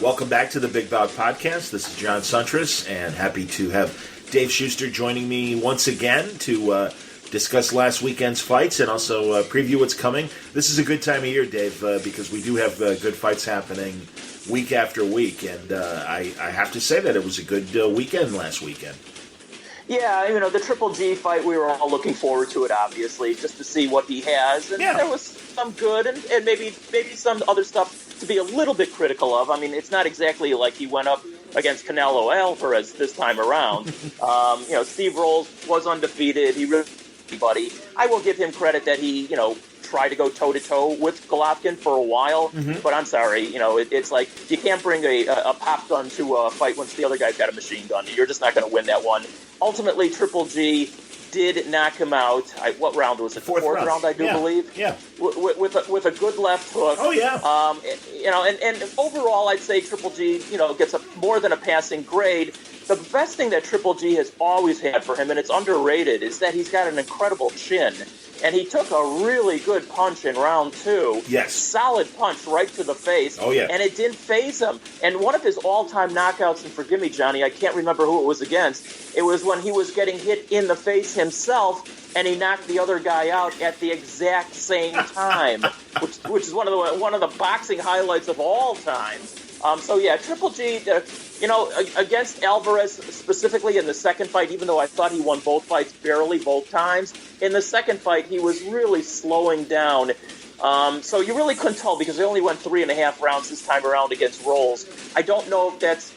Welcome back to the Big Bout Podcast. This is John Suntress, and happy to have Dave Schuster joining me once again to discuss last weekend's fights and also preview what's coming. This is a good time of year, Dave, because we do have good fights happening week after week, and I have to say that it was a good weekend last weekend. Yeah, the Triple G fight, we were all looking forward to it, obviously, just to see what he has. And there was some good and maybe some other stuff to be a little bit critical of. I mean, it's not exactly like he went up against Canelo Alvarez this time around. Steve Rolls was undefeated. He really, buddy. I will give him credit that he, tried to go toe-to-toe with Golovkin for a while. But I'm sorry, it's like you can't bring a pop gun to a fight once the other guy's got a machine gun. You're just not going to win that one. Ultimately, Triple G did knock him out. What round was it? Fourth round, I do believe. Yeah. With a good left hook. Oh yeah. And overall, I'd say Triple G, gets more than a passing grade. The best thing that Triple G has always had for him, and it's underrated, is that he's got an incredible chin. And he took a really good punch in round 2. Yes. Solid punch right to the face. Oh, yeah. And it didn't faze him. And one of his all-time knockouts, and forgive me, Johnny, I can't remember who it was against. It was when he was getting hit in the face himself, and he knocked the other guy out at the exact same time, which is one of the boxing highlights of all time. Triple G, against Alvarez specifically in the second fight, even though I thought he won both fights barely both times, in the second fight he was really slowing down. So you really couldn't tell because they only went 3.5 rounds this time around against Rolls. I don't know if that's,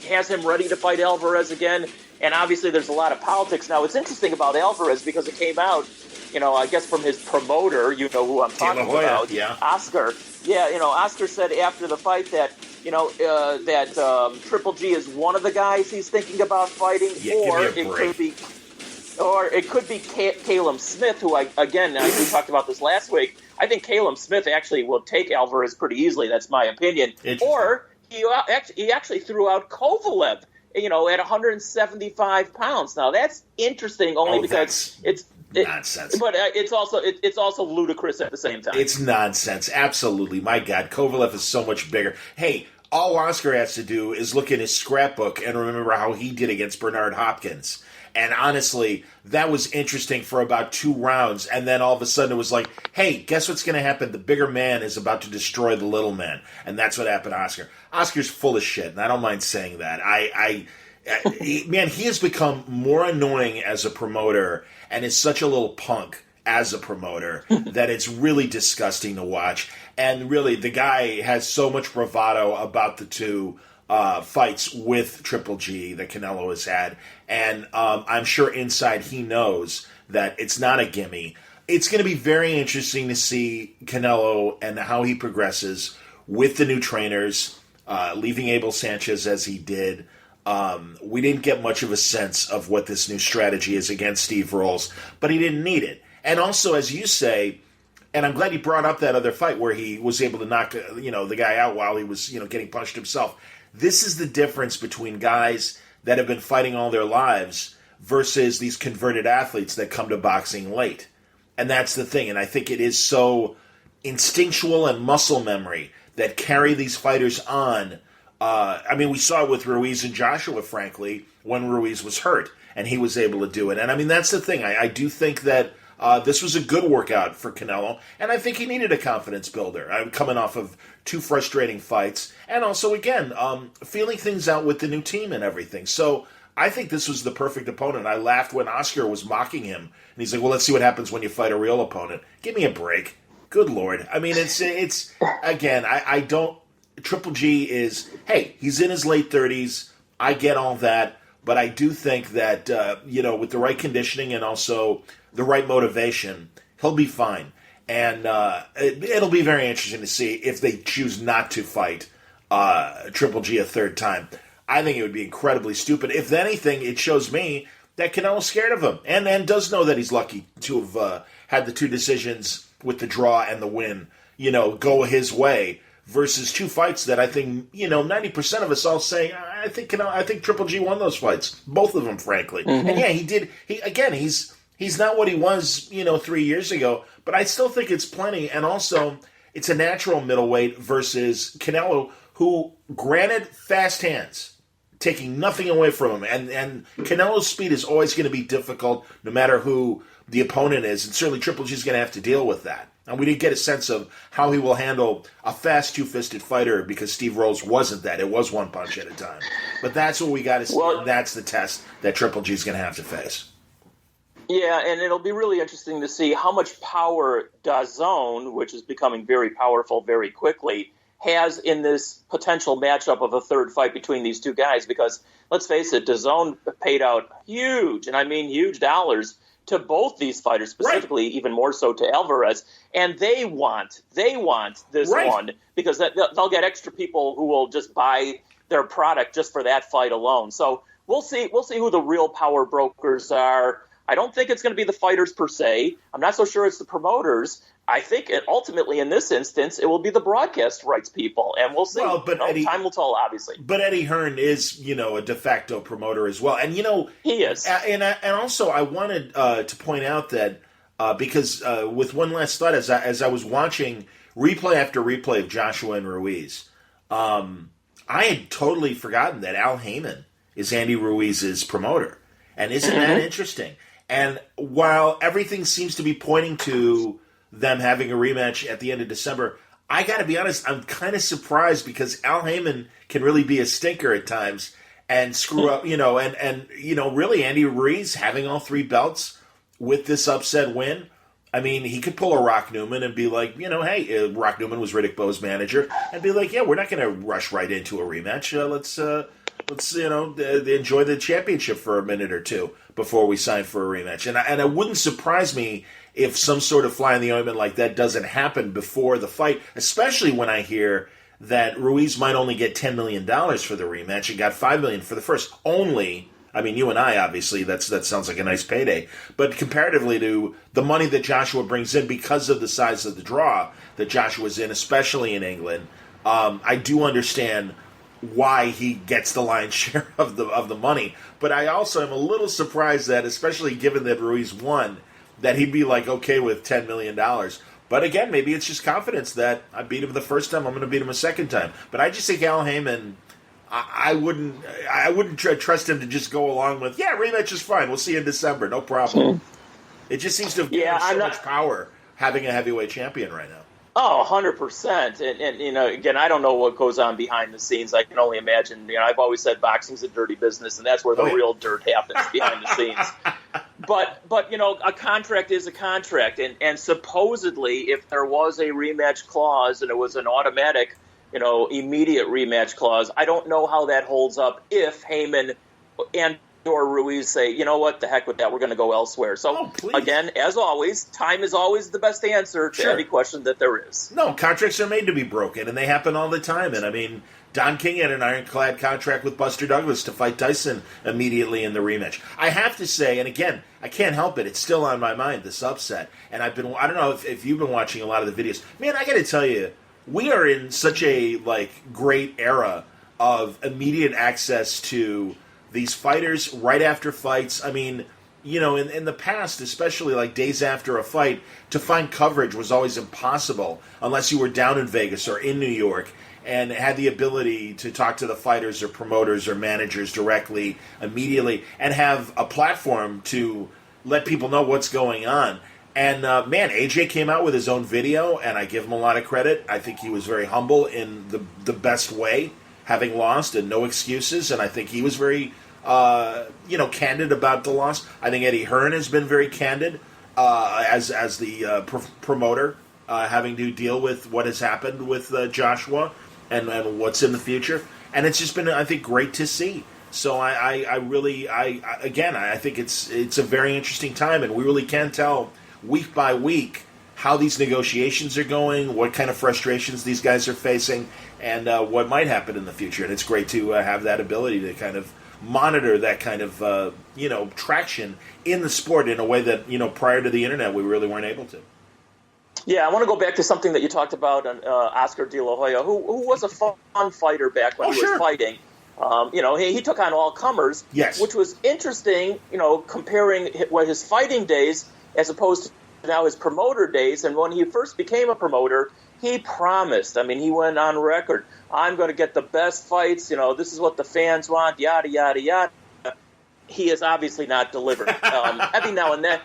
has him ready to fight Alvarez again. And obviously there's a lot of politics now. It's interesting about Alvarez because it came out, I guess from his promoter, who I'm talking about, Oscar. Yeah, Oscar said after the fight that, that Triple G is one of the guys he's thinking about fighting, or it could be Caleb Smith, who we talked about this last week. I think Caleb Smith actually will take Alvarez pretty easily. That's my opinion. Or he actually threw out Kovalev, at 175 pounds. Now that's interesting only because it's nonsense. But it's also ludicrous at the same time. It's nonsense. Absolutely. My God, Kovalev is so much bigger. Hey, all Oscar has to do is look in his scrapbook and remember how he did against Bernard Hopkins. And honestly, that was interesting for about 2 rounds. And then all of a sudden it was like, hey, guess what's going to happen? The bigger man is about to destroy the little man. And that's what happened to Oscar. Oscar's full of shit, and I don't mind saying that. Man, he has become more annoying as a promoter and is such a little punk as a promoter that it's really disgusting to watch. And really, the guy has so much bravado about the two fights with Triple G that Canelo has had. And I'm sure inside he knows that it's not a gimme. It's going to be very interesting to see Canelo and how he progresses with the new trainers, leaving Abel Sanchez as he did. We didn't get much of a sense of what this new strategy is against Steve Rolls, but he didn't need it. And also, as you say, and I'm glad you brought up that other fight where he was able to knock the guy out while he was getting punched himself. This is the difference between guys that have been fighting all their lives versus these converted athletes that come to boxing late. And that's the thing. And I think it is so instinctual and muscle memory that carry these fighters on. We saw it with Ruiz and Joshua, frankly, when Ruiz was hurt, and he was able to do it. And, that's the thing. I do think that this was a good workout for Canelo, and I think he needed a confidence builder. I'm coming off of 2 frustrating fights, and also, again, feeling things out with the new team and everything. So I think this was the perfect opponent. I laughed when Oscar was mocking him, and he's like, well, let's see what happens when you fight a real opponent. Give me a break. Good Lord. It's again, I don't... Triple G is, hey, he's in his late 30s. I get all that. But I do think that, with the right conditioning and also the right motivation, he'll be fine. And it'll be very interesting to see if they choose not to fight Triple G a third time. I think it would be incredibly stupid. If anything, it shows me that Canelo's scared of him and does know that he's lucky to have had the 2 decisions with the draw and the win, go his way. Versus 2 fights that I think 90% of us all say I think Triple G won those fights, both of them, frankly. Mm-hmm. And yeah, he did. He's not what he was 3 years ago, but I still think it's plenty. And also, it's a natural middleweight versus Canelo, who, granted, fast hands, taking nothing away from him. And Canelo's speed is always going to be difficult no matter who the opponent is. And certainly Triple G is going to have to deal with that. And we didn't get a sense of how he will handle a fast two-fisted fighter because Steve Rolls wasn't that. It was one punch at a time. But that's what we got to see. Well, that's the test that Triple G is going to have to face. Yeah, and it'll be really interesting to see how much power DAZN, which is becoming very powerful very quickly, has in this potential matchup of a third fight between these two guys. Because, let's face it, DAZN paid out huge, and I mean huge dollars, to both these fighters, specifically even more so to Alvarez, and they want this one because they'll get extra people who will just buy their product just for that fight alone. So we'll see who the real power brokers are. I don't think it's going to be the fighters per se. I'm not so sure it's the promoters. I think ultimately in this instance, it will be the broadcast rights people, and we'll see. Well, but time will tell, obviously. But Eddie Hearn is, a de facto promoter as well, and he is. And also, I wanted to point out that because with one last thought, as I was watching replay after replay of Joshua and Ruiz, I had totally forgotten that Al Heyman is Andy Ruiz's promoter, and isn't that interesting? And while everything seems to be pointing to them having a rematch at the end of December, I got to be honest, I'm kind of surprised because Al Heyman can really be a stinker at times and screw up, and really Andy Ruiz having all three belts with this upset win. I mean, he could pull a Rock Newman and be like, hey, Rock Newman was Riddick Bowe's manager, and be like, yeah, we're not going to rush right into a rematch. Let's enjoy the championship for a minute or two before we sign for a rematch. And it wouldn't surprise me if some sort of fly in the ointment like that doesn't happen before the fight, especially when I hear that Ruiz might only get $10 million for the rematch and got $5 million for the first. Only, I mean, you and I, obviously, that sounds like a nice payday. But comparatively to the money that Joshua brings in because of the size of the draw that Joshua's in, especially in England, I do understand why he gets the lion's share of the money. But I also am a little surprised that, especially given that Ruiz won, that he'd be like okay with $10 million. But again, maybe it's just confidence that I beat him the first time, I'm going to beat him a second time. But I just think Al Heyman, I wouldn't trust him to just go along with, rematch is fine, we'll see you in December, no problem. It just seems to have given him so much power having a heavyweight champion right now. Oh, 100%. And again, I don't know what goes on behind the scenes. I can only imagine. I've always said boxing's a dirty business, and that's where the real dirt happens behind the scenes. But a contract is a contract, and supposedly, if there was a rematch clause and it was an automatic, immediate rematch clause, I don't know how that holds up if Heyman and or Ruiz say, you know what, the heck with that, we're going to go elsewhere. So, again, as always, time is always the best answer to any question that there is. No, contracts are made to be broken, and they happen all the time. And, I mean, Don King had an ironclad contract with Buster Douglas to fight Tyson immediately in the rematch. I have to say, and again, I can't help it, it's still on my mind, this upset. And I don't know if you've been watching a lot of the videos. Man, I got to tell you, we are in such a, great era of immediate access to these fighters right after fights. I mean, in the past, especially days after a fight, to find coverage was always impossible unless you were down in Vegas or in New York and had the ability to talk to the fighters or promoters or managers directly, immediately, and have a platform to let people know what's going on. And, AJ came out with his own video, and I give him a lot of credit. I think he was very humble in the best way, having lost, and no excuses, and I think he was very, candid about the loss. I think Eddie Hearn has been very candid as the promoter, having to deal with what has happened with Joshua and what's in the future, and it's just been, I think, great to see. So I think it's a very interesting time, and we really can tell week by week how these negotiations are going, what kind of frustrations these guys are facing, and what might happen in the future. And it's great to have that ability to kind of monitor that kind of traction in the sport in a way that prior to the internet we really weren't able to. Yeah, I want to go back to something that you talked about on Oscar De La Hoya, who was a fun fighter back when he was fighting. He took on all comers, which was interesting. Comparing what his fighting days as opposed to now his promoter days. And when he first became a promoter, he promised. I mean, he went on record. I'm going to get the best fights. This is what the fans want. Yada yada yada. He has obviously not delivered. Every now and then,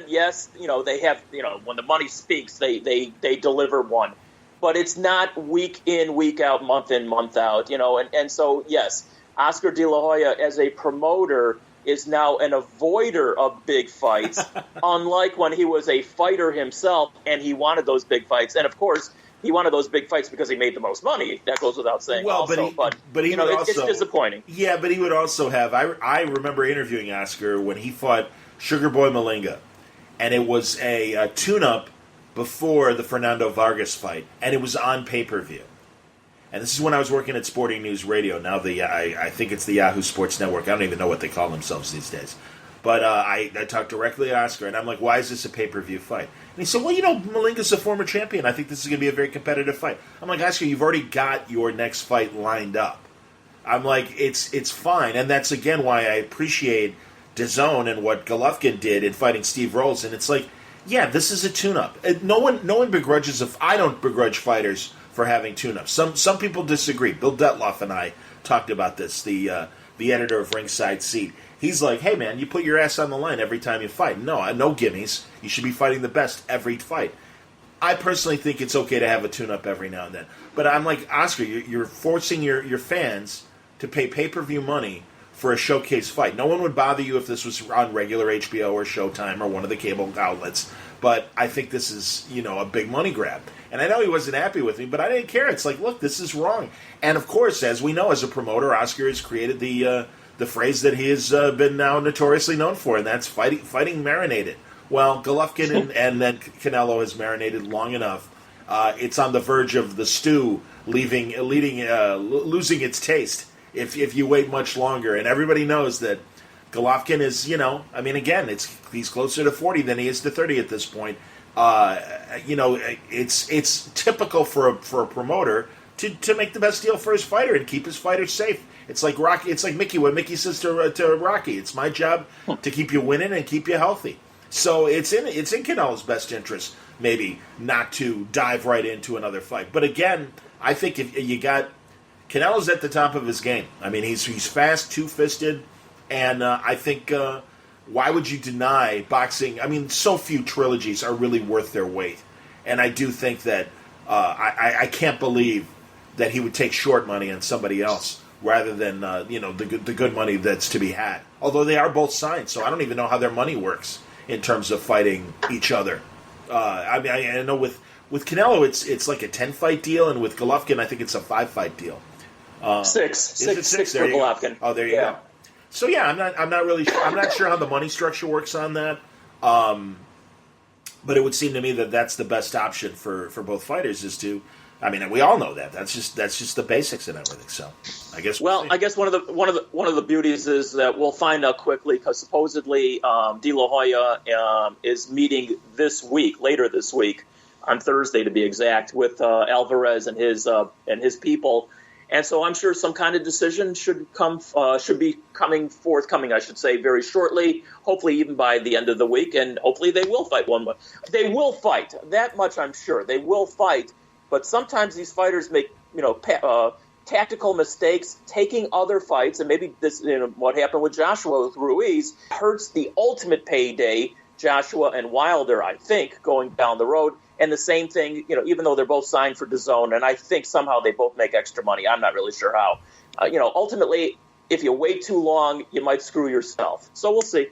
yes, they have. When the money speaks, they deliver one. But it's not week in, week out, month in, month out. And so yes, Oscar De La Hoya as a promoter is now an avoider of big fights, unlike when he was a fighter himself and he wanted those big fights. And of course, he wanted those big fights because he made the most money. That goes without saying. Well, also, but he would also, it's disappointing. Yeah, but he would also have. I remember interviewing Oscar when he fought Sugar Boy Malinga, and it was a tune-up before the Fernando Vargas fight, and it was on pay-per-view. And this is when I was working at Sporting News Radio. Now I think it's the Yahoo Sports Network. I don't even know what they call themselves these days. But I talked directly to Oscar, and I'm like, why is this a pay-per-view fight? And he said, well, Malinga's a former champion. I think this is going to be a very competitive fight. I'm like, Oscar, you've already got your next fight lined up. I'm like, it's fine. And that's, again, why I appreciate DAZN and what Golovkin did in fighting Steve Rolls. And it's like, yeah, this is a tune-up. No one begrudges. I don't begrudge fighters for having tune-ups. Some people disagree. Bill Detloff and I talked about this, the editor of Ringside Seat. He's like, hey, man, you put your ass on the line every time you fight. No gimmies. You should be fighting the best every fight. I personally think it's okay to have a tune-up every now and then. But I'm like, Oscar, you're forcing your fans to pay pay-per-view money for a showcase fight. No one would bother you if this was on regular HBO or Showtime or one of the cable outlets. But I think this is, a big money grab. And I know he wasn't happy with me, but I didn't care. It's like, look, this is wrong. And, of course, as we know, as a promoter, Oscar has created the phrase that he has been now notoriously known for, and that's fighting marinated. Well, Golovkin and then Canelo has marinated long enough. It's on the verge of the stew losing its taste if you wait much longer. And everybody knows that Golovkin is, again, he's closer to 40 than he is to 30 at this point. It's typical for a promoter to make the best deal for his fighter and keep his fighter safe. It's like Rocky. It's like Mickey. What Mickey says to Rocky, it's my job to keep you winning and keep you healthy. So it's in Canelo's best interest, maybe, not to dive right into another fight. But again, I think if you got Canelo's at the top of his game. I mean, he's fast, two-fisted, and I think why would you deny boxing? I mean, so few trilogies are really worth their weight, and I do think that I can't believe that he would take short money on somebody else rather than the good money that's to be had. Although they are both signed, so I don't even know how their money works in terms of fighting each other. I know with Canelo it's like a 10-fight deal, and with Golovkin I think it's a 5-fight deal. Six for Golovkin. Oh, there you go. So yeah, I'm not really sure. I'm not sure how the money structure works on that. But it would seem to me that that's the best option for both fighters is to. I mean, we all know that. That's just the basics and everything. So, I guess. I guess one of the beauties is that we'll find out quickly because supposedly De La Hoya is meeting later this week, on Thursday to be exact, with Alvarez and his people, and so I'm sure some kind of decision should be forthcoming. I should say very shortly. Hopefully, even by the end of the week, and hopefully they will fight one. They will fight. That much I'm sure. They will fight. But sometimes these fighters make, tactical mistakes, taking other fights, and maybe this, what happened with Joshua with Ruiz hurts the ultimate payday, Joshua and Wilder, I think, going down the road. And the same thing, even though they're both signed for DAZN, and I think somehow they both make extra money. I'm not really sure how. Ultimately, if you wait too long, you might screw yourself. So we'll see.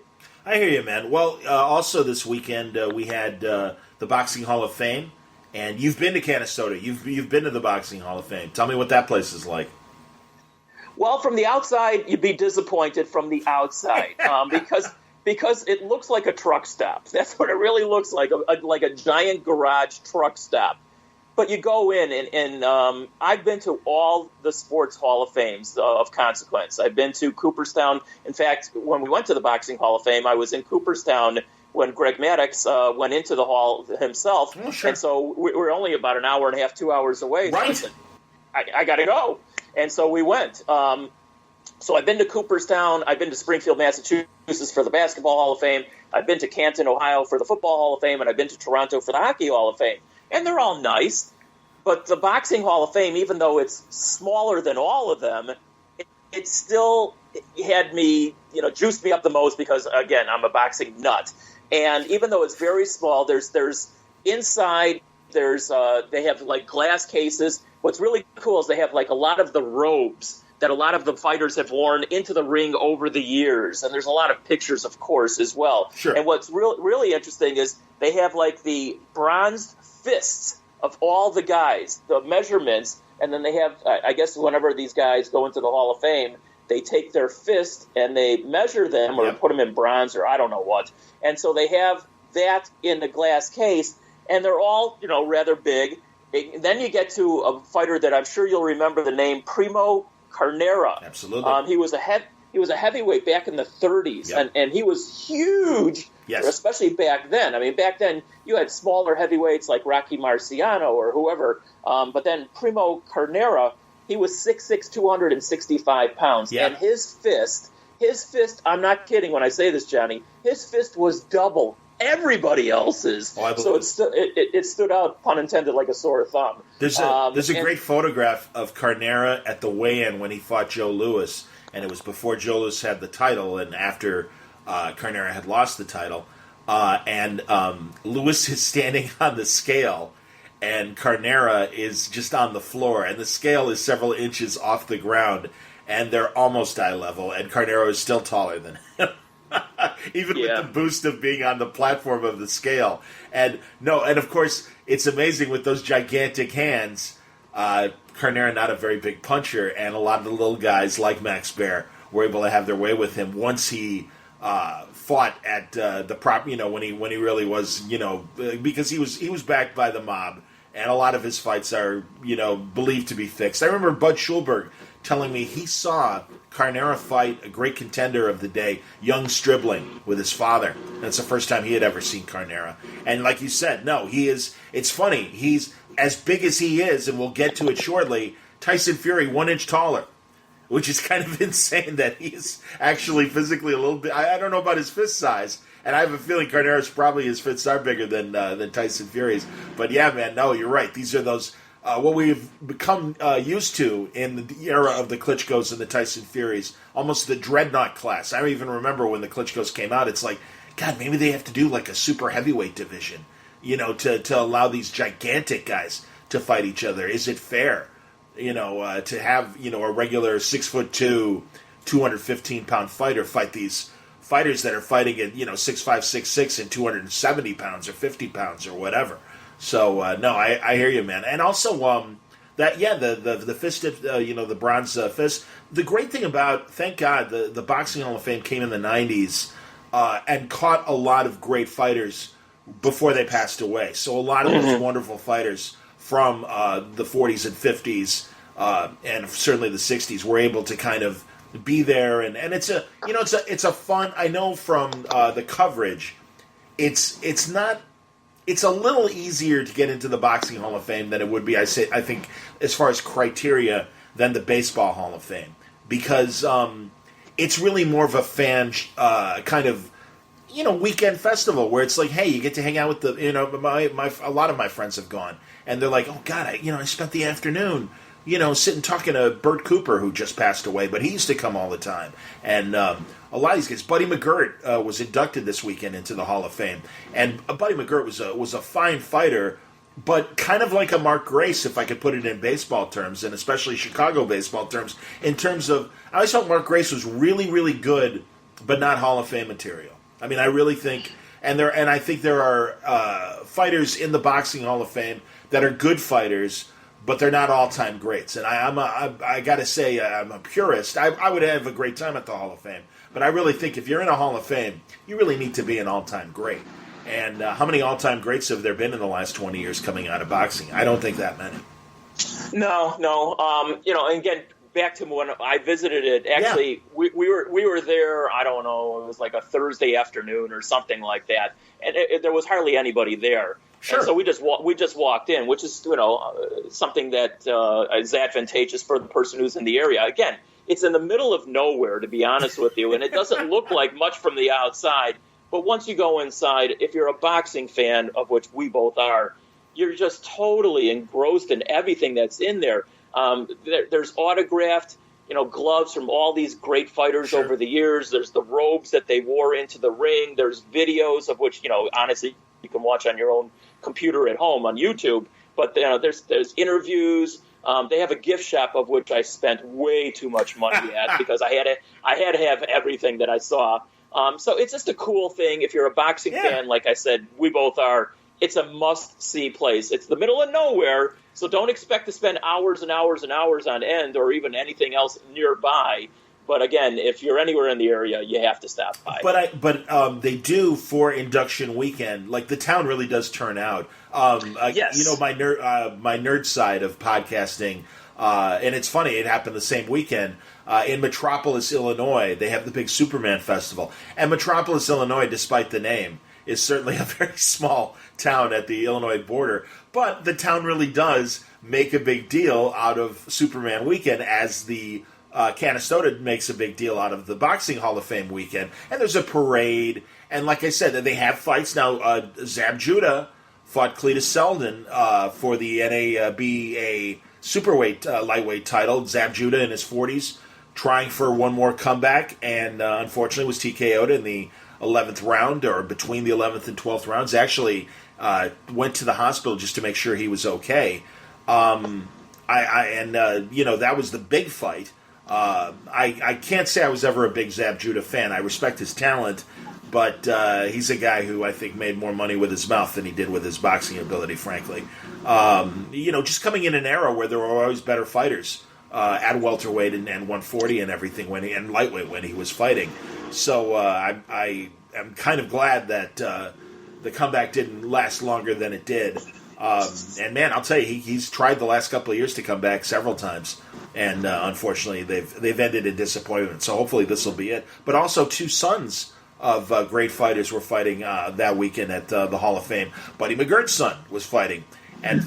I hear you, man. Well, also this weekend we had the Boxing Hall of Fame. And you've been to Canastota. You've been to the Boxing Hall of Fame. Tell me what that place is like. Well, from the outside, you'd be disappointed from the outside because it looks like a truck stop. That's what it really looks like a giant garage truck stop. But you go in, and I've been to all the sports Hall of Fames of consequence. I've been to Cooperstown. In fact, when we went to the Boxing Hall of Fame, I was in Cooperstown when Greg Maddox went into the hall himself. Oh, sure. And so we're only about an hour and a half, 2 hours away. Right. So I got to go. And so we went. So I've been to Cooperstown. I've been to Springfield, Massachusetts for the Basketball Hall of Fame. I've been to Canton, Ohio for the Football Hall of Fame. And I've been to Toronto for the Hockey Hall of Fame. and they're all nice. But the Boxing Hall of Fame, even though it's smaller than all of them, it still had me, juiced me up the most because, again, I'm a boxing nut. And even though it's very small, there's inside, they have like glass cases. What's really cool is they have like a lot of the robes that a lot of the fighters have worn into the ring over the years. And there's a lot of pictures, of course, as well. Sure. And what's really interesting is they have like the bronzed fists of all the guys, the measurements, and then they have, I guess whenever these guys go into the Hall of Fame, they take their fist and they measure them or put them in bronze or I don't know what. And so they have that in a glass case, and they're all, rather big. Then you get to a fighter that I'm sure you'll remember the name, Primo Carnera. Absolutely. He was a heavyweight back in the 30s, and he was huge. Yes. Especially back then. I mean, back then you had smaller heavyweights like Rocky Marciano or whoever, but then Primo Carnera, he was 6'6", 265 pounds, and his fist, I'm not kidding when I say this, Johnny, his fist was double everybody else's. So it stood out, pun intended, like a sore thumb. There's a great photograph of Carnera at the weigh-in when he fought Joe Louis, and it was before Joe Louis had the title and after Carnera had lost the title, and Lewis is standing on the scale, and Carnera is just on the floor, and the scale is several inches off the ground, and they're almost eye level, and Carnera is still taller than him, even with the boost of being on the platform of the scale. And of course, it's amazing with those gigantic hands. Carnera, not a very big puncher, and a lot of the little guys like Max Baer were able to have their way with him once he fought at the prop, when he really was, because he was backed by the mob, and a lot of his fights are, believed to be fixed. I remember Bud Schulberg telling me he saw Carnera fight a great contender of the day, young Stribling, with his father. That's the first time he had ever seen Carnera. And like you said, it's funny, he's as big as he is, and we'll get to it shortly, Tyson Fury 1 inch taller. Which is kind of insane that he's actually physically a little bit. I don't know about his fist size, and I have a feeling Carnera's probably his fists are bigger than Tyson Fury's. But yeah, man, no, you're right. These are those what we've become used to in the era of the Klitschko's and the Tyson Furies, almost the dreadnought class. I don't even remember when the Klitschko's came out. It's like, God, maybe they have to do like a super heavyweight division, to allow these gigantic guys to fight each other. Is it fair? To have, a regular 6'2", 215-pound fighter fight these fighters that are fighting at, 6'5", 6'6", and 270 pounds or 50 pounds or whatever. So, I hear you, man. And also, the fisted, the bronze fist. The great thing about, thank God, the Boxing Hall of Fame came in the 90s and caught a lot of great fighters before they passed away. So a lot of those wonderful fighters from the 40s and 50s and certainly the 60s were able to kind of be there, and it's a fun. I know from the coverage, it's a little easier to get into the Boxing Hall of Fame than it would be. I think as far as criteria than the Baseball Hall of Fame, because it's really more of a fan kind of weekend festival where it's like, hey, you get to hang out with the, a lot of my friends have gone, and they're like, oh God, I spent the afternoon, sitting talking to Bert Cooper, who just passed away, but he used to come all the time, and a lot of these guys. Buddy McGirt was inducted this weekend into the Hall of Fame, and Buddy McGirt was a fine fighter, but kind of like a Mark Grace, if I could put it in baseball terms, and especially Chicago baseball terms, in terms of, I always felt Mark Grace was really, really good, but not Hall of Fame material. I mean, I really think, and I think there are fighters in the Boxing Hall of Fame that are good fighters, but they're not all-time greats. And I got to say, I'm a purist. I would have a great time at the Hall of Fame, but I really think if you're in a Hall of Fame, you really need to be an all-time great. And how many all-time greats have there been in the last 20 years coming out of boxing? I don't think that many. No. And again, back to when I visited it, actually, we were there, I don't know, it was like a Thursday afternoon or something like that, and there was hardly anybody there. Sure. And so we just walked in, which is, something that is advantageous for the person who's in the area. Again, it's in the middle of nowhere, to be honest with you, and it doesn't look like much from the outside. But once you go inside, if you're a boxing fan, of which we both are, you're just totally engrossed in everything that's in there. There's autographed, gloves from all these great fighters over the years. There's the robes that they wore into the ring. There's videos of which, honestly, you can watch on your own computer at home on YouTube. But there's interviews. They have a gift shop of which I spent way too much money at because I had to have everything that I saw. So it's just a cool thing. If you're a boxing fan, like I said, we both are. It's a must-see place. It's the middle of nowhere, so don't expect to spend hours and hours and hours on end or even anything else nearby. But again, if you're anywhere in the area, you have to stop by. But they do for induction weekend. Like the town really does turn out. Yes. My nerd side of podcasting, and it's funny. It happened the same weekend in Metropolis, Illinois. They have the big Superman festival, and Metropolis, Illinois, despite the name, is certainly a very small town at the Illinois border. But the town really does make a big deal out of Superman weekend, as the Canastota makes a big deal out of the Boxing Hall of Fame weekend. And there's a parade. And like I said, they have fights. Now, Zab Judah fought Cletus Selden for the NABA superweight lightweight title. Zab Judah in his 40s, trying for one more comeback, and unfortunately was TKO'd in the 11th round, or between the 11th and 12th rounds. Actually went to the hospital just to make sure he was okay. That was the big fight. I can't say I was ever a big Zab Judah fan. I respect his talent, but he's a guy who I think made more money with his mouth than he did with his boxing ability, frankly. Just coming in an era where there were always better fighters at welterweight and 140 and everything and lightweight when he was fighting. So I am kind of glad that the comeback didn't last longer than it did. And man, I'll tell you, he's tried the last couple of years to come back several times, and unfortunately they've ended in disappointment. So hopefully this will be it. But also, two sons of great fighters were fighting that weekend at the Hall of Fame. Buddy McGirt's son was fighting, and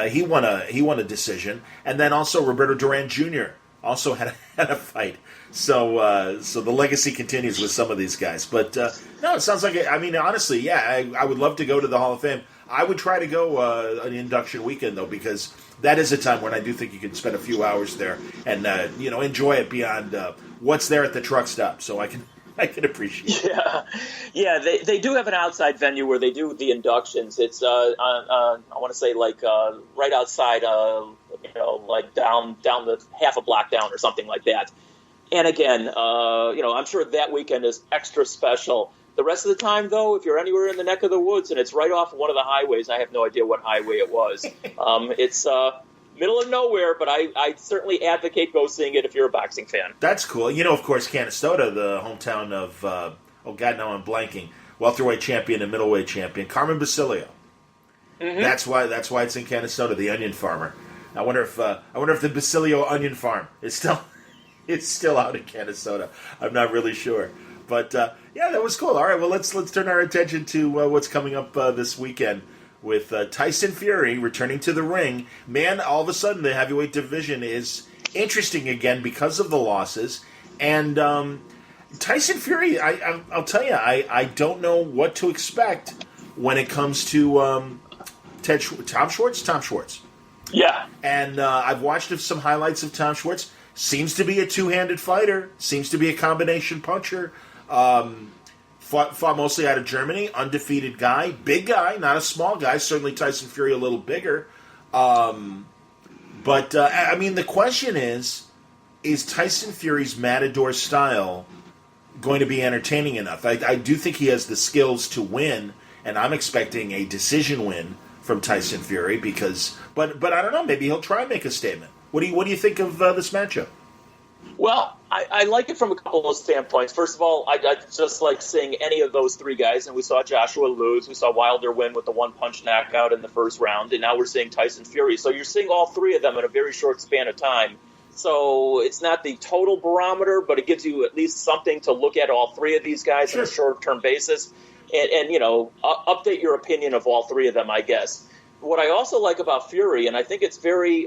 he won a decision. And then also Roberto Duran Jr. also had a fight. So the legacy continues with some of these guys. But no, it sounds like honestly, I would love to go to the Hall of Fame. I would try to go an induction weekend, though, because that is a time when I do think you can spend a few hours there and enjoy it beyond what's there at the truck stop. So I can appreciate it. Yeah. They do have an outside venue where they do the inductions. It's I want to say right outside, like down the half a block down or something like that. And again, I'm sure that weekend is extra special. The rest of the time, though, if you're anywhere in the neck of the woods and it's right off one of the highways, I have no idea what highway it was. It's middle of nowhere, but I certainly advocate go seeing it if you're a boxing fan. That's cool. Of course, Canastota, the hometown of, now I'm blanking, welterweight champion and middleweight champion, Carmen Basilio. Mm-hmm. That's why it's in Canastota, the onion farmer. I wonder if the Basilio onion farm is still out in Canastota. I'm not really sure. But, that was cool. All right, well, let's turn our attention to what's coming up this weekend with Tyson Fury returning to the ring. Man, all of a sudden, the heavyweight division is interesting again because of the losses. And Tyson Fury, I'll tell you, I don't know what to expect when it comes to Tom Schwartz. Yeah. And I've watched some highlights of Tom Schwartz. Seems to be a two-handed fighter. Seems to be a combination puncher. Fought mostly out of Germany. Undefeated guy. Big guy, not a small guy. Certainly Tyson Fury a little bigger. But the question is Tyson Fury's Matador style going to be entertaining enough? I do think he has the skills to win, and I'm expecting a decision win from Tyson Fury but I don't know. Maybe he'll try and make a statement. What do you think of this matchup? Well, I like it from a couple of standpoints. First of all, I just like seeing any of those three guys, and we saw Joshua lose. We saw Wilder win with the one-punch knockout in the first round, and now we're seeing Tyson Fury. So you're seeing all three of them in a very short span of time. So it's not the total barometer, but it gives you at least something to look at all three of these guys on a short-term basis and update your opinion of all three of them, I guess. What I also like about Fury, and I think it's very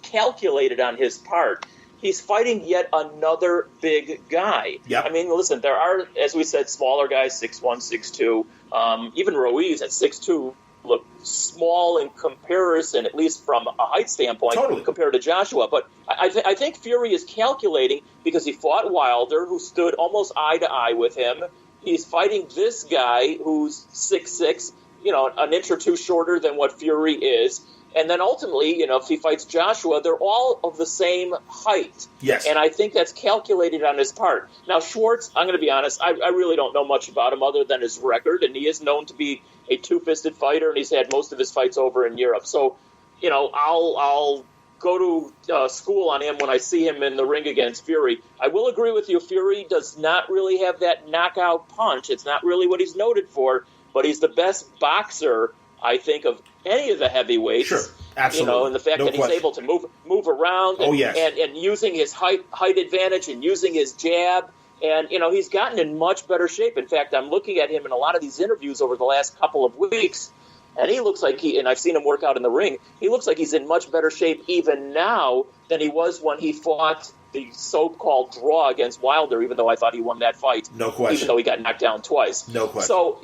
calculated on his part, he's fighting yet another big guy. Yep. Listen, there are, as we said, smaller guys, 6'1", 6'2". Even Ruiz at 6'2", look small in comparison, at least from a height standpoint, Totally. compared to Joshua. But I think Fury is calculating because he fought Wilder, who stood almost eye to eye with him. He's fighting this guy who's 6'6", an inch or two shorter than what Fury is. And then ultimately, if he fights Joshua, they're all of the same height. Yes. And I think that's calculated on his part. Now, Schwartz, I'm going to be honest, I really don't know much about him other than his record, and he is known to be a two-fisted fighter, and he's had most of his fights over in Europe. So, I'll go to school on him when I see him in the ring against Fury. I will agree with you, Fury does not really have that knockout punch. It's not really what he's noted for, but he's the best boxer, I think, of any of the heavyweights. Sure, absolutely. And the fact that he's able to move around and using his height advantage and using his jab. And, he's gotten in much better shape. In fact, I'm looking at him in a lot of these interviews over the last couple of weeks, and he looks like and I've seen him work out in the ring, he looks like he's in much better shape even now than he was when he fought the so-called draw against Wilder, even though I thought he won that fight. No question. Even though he got knocked down twice. No question. So,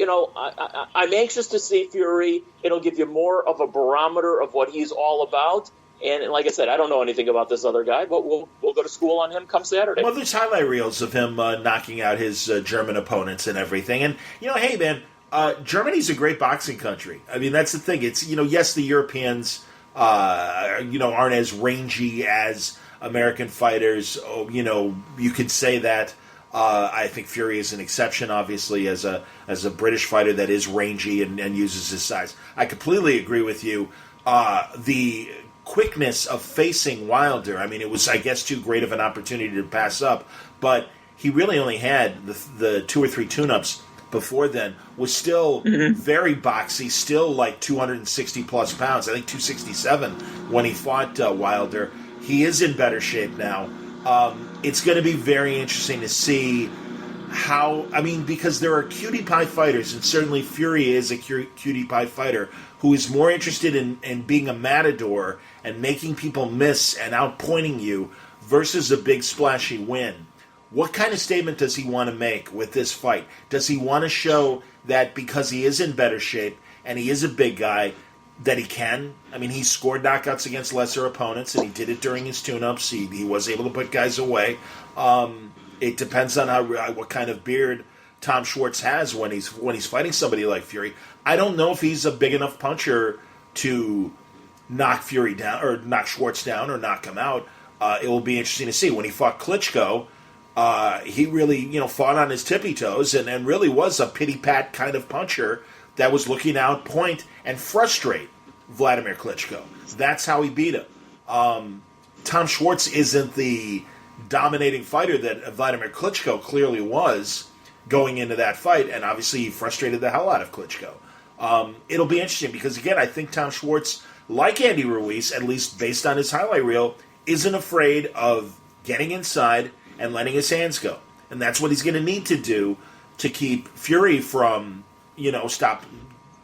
I'm anxious to see Fury. It'll give you more of a barometer of what he's all about. And like I said, I don't know anything about this other guy, but we'll go to school on him come Saturday. Well, there's highlight reels of him knocking out his German opponents and everything. And, hey, man, Germany's a great boxing country. I mean, that's the thing. It's, yes, the Europeans, aren't as rangy as American fighters. You could say that. I think Fury is an exception, obviously, as a British fighter that is rangy and uses his size. I completely agree with you. The quickness of facing Wilder, I mean, it was, I guess, too great of an opportunity to pass up, but he really only had the 2 or 3 tune-ups before then, was still very boxy, still like 260 plus pounds, I think 267 when he fought Wilder. He is in better shape now. It's going to be very interesting to see because there are cutie pie fighters, and certainly Fury is a cutie pie fighter who is more interested in being a matador and making people miss and outpointing you versus a big splashy win. What kind of statement does he want to make with this fight? Does he want to show that because he is in better shape and he is a big guy, that he can? I mean, he scored knockouts against lesser opponents, and he did it during his tune-ups. He was able to put guys away. It depends on what kind of beard Tom Schwartz has when he's fighting somebody like Fury. I don't know if he's a big enough puncher to knock Fury down or knock Schwartz down or knock him out. It will be interesting to see. When he fought Klitschko, he really fought on his tippy toes and really was a pity-pat kind of puncher that was looking to outpoint and frustrate Vladimir Klitschko. That's how he beat him. Tom Schwartz isn't the dominating fighter that Vladimir Klitschko clearly was going into that fight, and obviously he frustrated the hell out of Klitschko. It'll be interesting because, again, I think Tom Schwartz, like Andy Ruiz, at least based on his highlight reel, isn't afraid of getting inside and letting his hands go. And that's what he's going to need to do to keep Fury from stop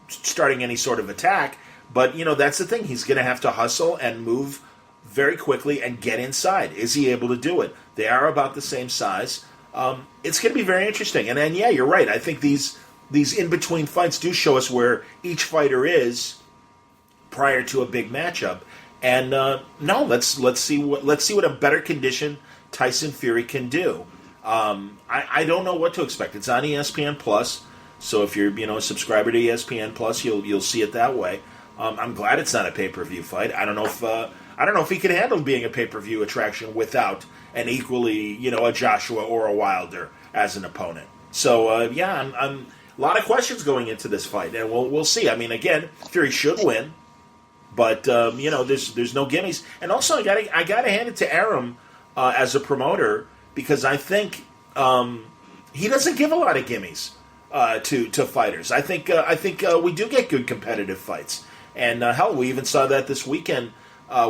starting any sort of attack. But, that's the thing. He's going to have to hustle and move very quickly and get inside. Is he able to do it? They are about the same size. It's going to be very interesting. And then, yeah, you're right. I think these in-between fights do show us where each fighter is prior to a big matchup. And, let's see what a better condition Tyson Fury can do. I don't know what to expect. It's on ESPN Plus. So if you're a subscriber to ESPN Plus, you'll see it that way. I'm glad it's not a pay-per-view fight. I don't know if he can handle being a pay-per-view attraction without an equally a Joshua or a Wilder as an opponent. So I'm a lot of questions going into this fight, and we'll see. I mean, again, Fury should win, but there's no gimmies. And also, I gotta hand it to Arum as a promoter because I think he doesn't give a lot of gimmies to fighters. I think we do get good competitive fights, and hell, we even saw that this weekend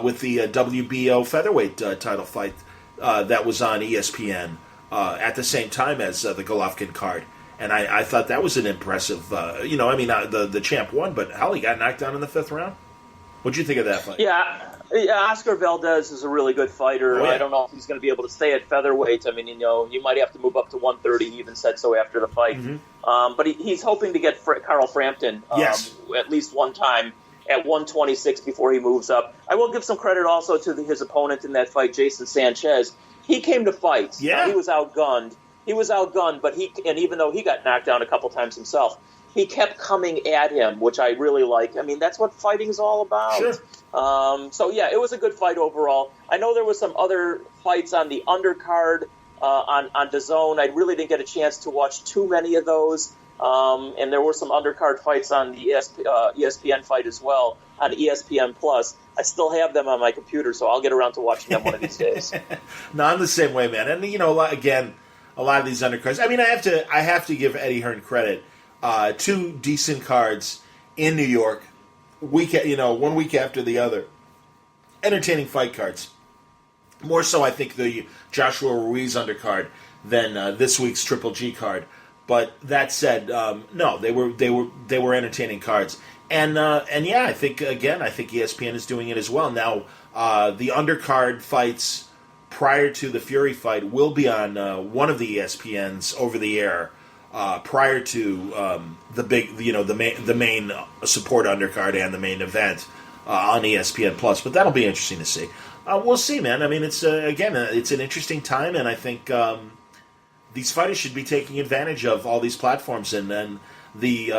with the WBO featherweight title fight that was on ESPN at the same time as the Golovkin card, and I thought that was an impressive. The champ won, but hell, he got knocked down in the 5th round. What'd you think of that fight? Yeah, Yeah, Oscar Valdez is a really good fighter. Oh, yeah. I don't know if he's going to be able to stay at featherweight. I mean, you might have to move up to 130. He even said so after the fight. But he's hoping to get Carl Frampton at least one time at 126 before he moves up. I will give some credit also to his opponent in that fight, Jason Sanchez. He came to fight. Yeah. He was outgunned. But even though he got knocked down a couple times himself, he kept coming at him, which I really like. I mean, that's what fighting's all about. Sure. It was a good fight overall. I know there was some other fights on the undercard on DAZN. I really didn't get a chance to watch too many of those. And there were some undercard fights on the ESPN fight as well, on ESPN Plus. I still have them on my computer, so I'll get around to watching them one of these days. No, I'm the same way, man. And, a lot of these undercards. I mean, I have to give Eddie Hearn credit. 2 decent cards in New York, 1 week after the other. Entertaining fight cards. More so, I think, the Joshua Ruiz undercard than this week's Triple G card. But that said, no, they were entertaining cards. And I think ESPN is doing it as well. Now, the undercard fights prior to the Fury fight will be on one of the ESPNs over the air. Prior to the main support undercard and the main event on ESPN Plus, but that'll be interesting to see. We'll see, man. I mean, it's it's an interesting time, and I think these fighters should be taking advantage of all these platforms and then the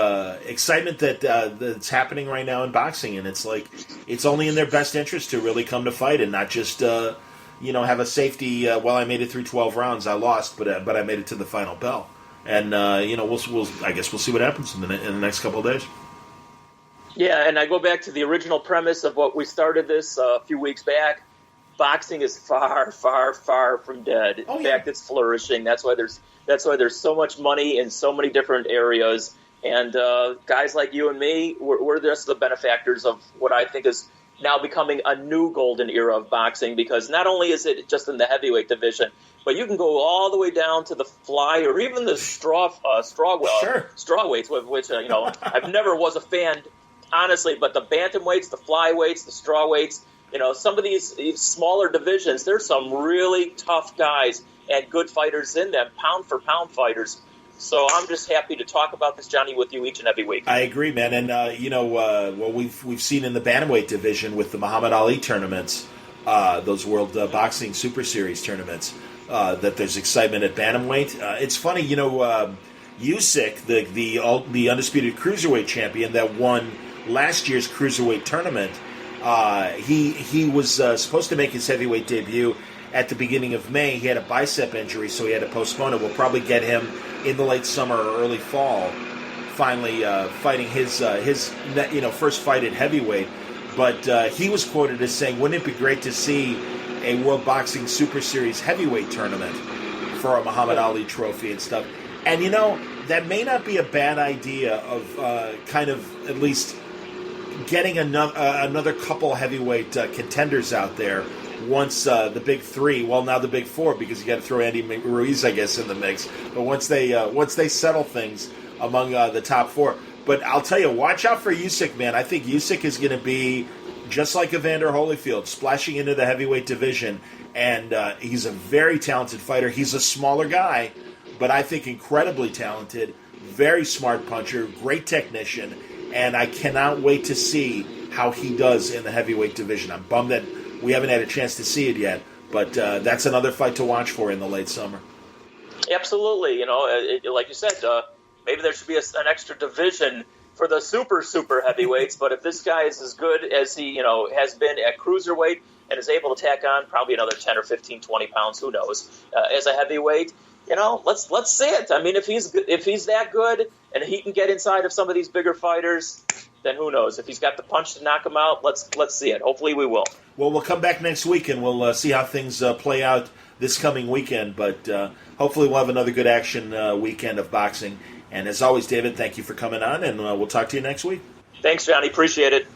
excitement that's happening right now in boxing. And it's like it's only in their best interest to really come to fight and not just have a safety. I made it through 12 rounds, I lost, but I made it to the final bell. And we'll see what happens in the next couple of days. Yeah, and I go back to the original premise of what we started this a few weeks back. Boxing is far, far, far from dead. In fact, it's flourishing. That's why there's so much money in so many different areas. And guys like you and me, we're just the benefactors of what I think is now becoming a new golden era of boxing, because not only is it just in the heavyweight division, but you can go all the way down to the fly or even the strawweights, which I've never was a fan, honestly. But the bantamweights, the flyweights, the strawweights, some of these smaller divisions, there's some really tough guys and good fighters in them, pound for pound fighters. So I'm just happy to talk about this, Johnny, with you each and every week. I agree, man. And we've seen in the bantamweight division with the Muhammad Ali tournaments, those World Boxing Super Series tournaments, that there's excitement at bantamweight. It's funny, Usyk, the undisputed cruiserweight champion that won last year's cruiserweight tournament, he was supposed to make his heavyweight debut at the beginning of May. He had a bicep injury, so he had to postpone it. We'll probably get him in the late summer or early fall, finally fighting his first fight at heavyweight. But he was quoted as saying, "Wouldn't it be great to see a World Boxing Super Series heavyweight tournament for a Muhammad Ali trophy and stuff?" And that may not be a bad idea of kind of at least getting another couple heavyweight contenders out there once the big three, now the big four, because you got to throw Andy Ruiz, I guess, in the mix. But once they settle things among the top four. But I'll tell you, watch out for Usyk, man. I think Usyk is going to be just like Evander Holyfield, splashing into the heavyweight division. And he's a very talented fighter. He's a smaller guy, but I think incredibly talented, very smart puncher, great technician. And I cannot wait to see how he does in the heavyweight division. I'm bummed that we haven't had a chance to see it yet, but that's another fight to watch for in the late summer. Absolutely. Like you said, maybe there should be an extra division for the super heavyweights. But if this guy is as good as he has been at cruiserweight and is able to tack on probably another 10 or 15, 20 pounds, who knows, as a heavyweight, let's see it. I mean, if he's that good and he can get inside of some of these bigger fighters, then who knows? If he's got the punch to knock him out, let's see it. Hopefully we will. Well, we'll come back next week and we'll see how things play out this coming weekend. But hopefully we'll have another good action weekend of boxing. And as always, David, thank you for coming on, and we'll talk to you next week. Thanks, Johnny. Appreciate it.